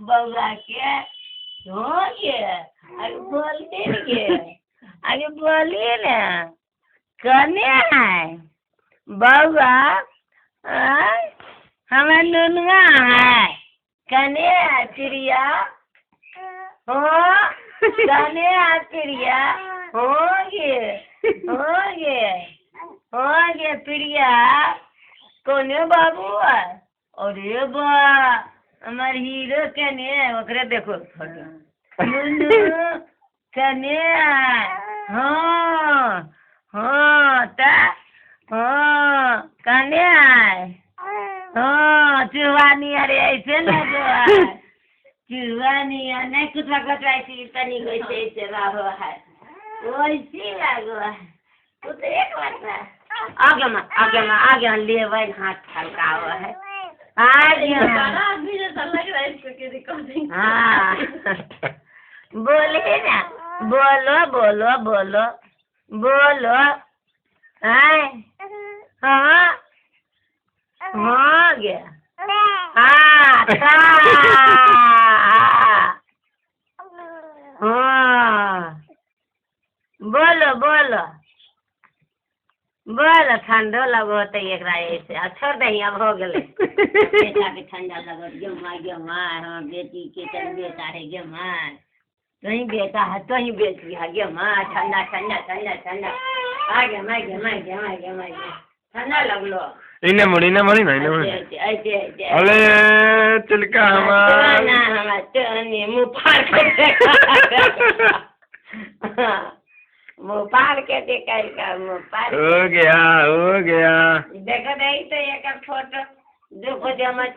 बउआ के हो गे आगे बोलते न गे आगे बोलिए ना कने है बउआ हमारा नुनुआ है कने है चिड़िया हो कने है चिड़िया हो गे प्रिया कोने बाबू है अरे बा हमार हीरो कने है ओकरे देखो फोटो नुनु कने है हाँ कने है चुवानी अरे ऐसे लगो है चुवानी नहीं कुछ ऐसी तनी वैसे ऐसे रहो है वैसी लगो है तो एक बार ना आगे ले वही हाथ हल्का हुआ है हाँ बोलिए ना बोलो हाँ हाँ गया हाँ बोलो ठंडो लगो तो एक ऐसे छोड़ दही अब हो गए बेटा के ठंडा लगो गेमा हाँ बेटी के तन बेटा है गेमा तही बेटा है तही बेटी है गेमा ठंडा आगे ठंडा लगलो इन्हें मरी ना अरे चिलका हमारा मुँह फाड़ के देखा हो गया देखो नहीं तो एक फोटो देखो जो मैं